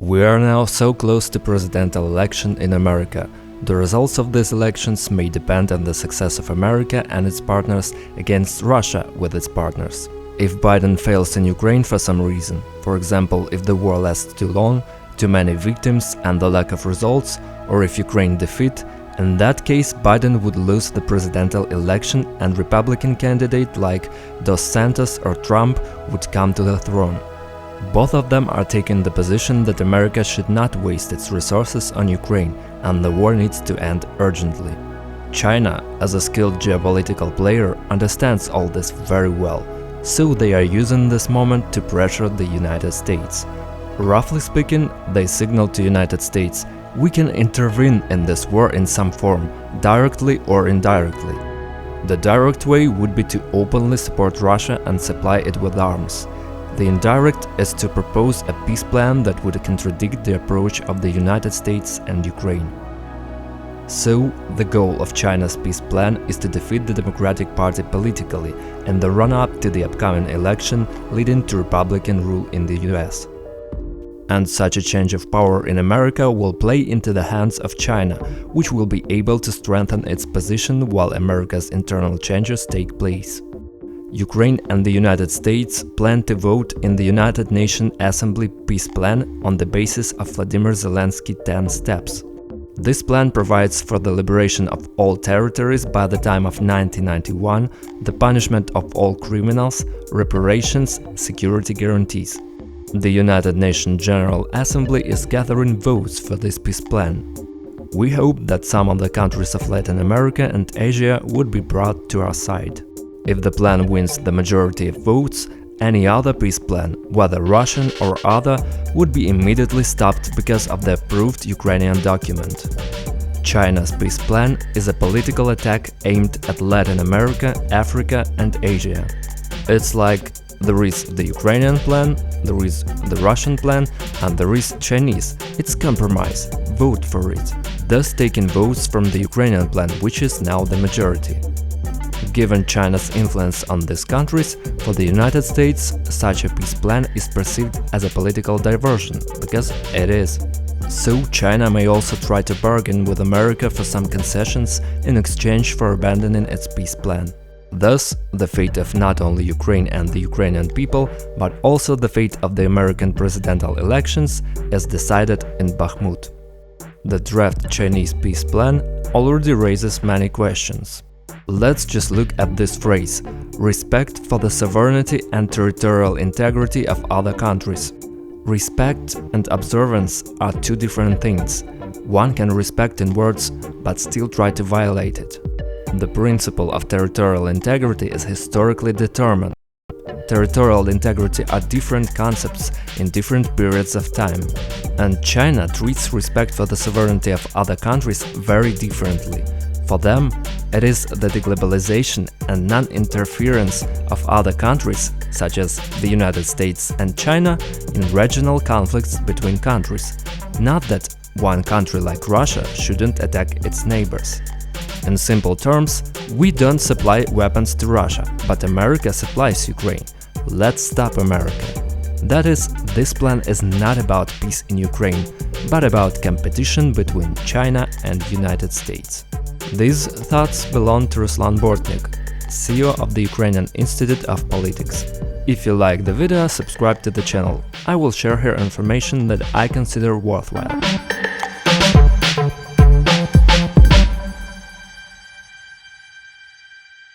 We are now so close to presidential election in America. The results of these elections may depend on the success of America and its partners against Russia with its partners. If Biden fails in Ukraine for some reason, for example, if the war lasts too long, too many victims and the lack of results, or if Ukraine defeat, in that case Biden would lose the presidential election and Republican candidate like Dos Santos or Trump would come to the throne. Both of them are taking the position that America should not waste its resources on Ukraine and the war needs to end urgently. China, as a skilled geopolitical player, understands all this very well, so they are using this moment to pressure the United States. Roughly speaking, they signal to United States, we can intervene in this war in some form, directly or indirectly. The direct way would be to openly support Russia and supply it with arms. The indirect is to propose a peace plan that would contradict the approach of the United States and Ukraine. So, the goal of China's peace plan is to defeat the Democratic Party politically in the run-up to the upcoming election leading to Republican rule in the US. And such a change of power in America will play into the hands of China, which will be able to strengthen its position while America's internal changes take place. Ukraine and the United States plan to vote in the United Nations Assembly peace plan on the basis of Vladimir Zelensky's 10 steps. This plan provides for the liberation of all territories by the time of 1991, the punishment of all criminals, reparations, security guarantees. The United Nations General Assembly is gathering votes for this peace plan. We hope that some of the countries of Latin America and Asia would be brought to our side. If the plan wins the majority of votes, any other peace plan, whether Russian or other, would be immediately stopped because of the approved Ukrainian document. China's peace plan is a political attack aimed at Latin America, Africa and Asia. It's like there is the Ukrainian plan, there is the Russian plan and there is Chinese. It's compromise. Vote for it. Thus taking votes from the Ukrainian plan, which is now the majority. Given China's influence on these countries, for the United States, such a peace plan is perceived as a political diversion, because it is. So China may also try to bargain with America for some concessions in exchange for abandoning its peace plan. Thus, the fate of not only Ukraine and the Ukrainian people, but also the fate of the American presidential elections is decided in Bakhmut. The draft Chinese peace plan already raises many questions. Let's just look at this phrase: respect for the sovereignty and territorial integrity of other countries. Respect and observance are two different things. One can respect in words, but still try to violate it. The principle of territorial integrity is historically determined. Territorial integrity are different concepts in different periods of time, and China treats respect for the sovereignty of other countries very differently. For them, it is the deglobalization and non-interference of other countries, such as the United States and China, in regional conflicts between countries, not that one country like Russia shouldn't attack its neighbors. In simple terms, we don't supply weapons to Russia, but America supplies Ukraine. Let's stop America. That is, this plan is not about peace in Ukraine, but about competition between China and United States. These thoughts belong to Ruslan Bortnik, CEO of the Ukrainian Institute of Politics. If you like the video, subscribe to the channel. I will share here information that I consider worthwhile.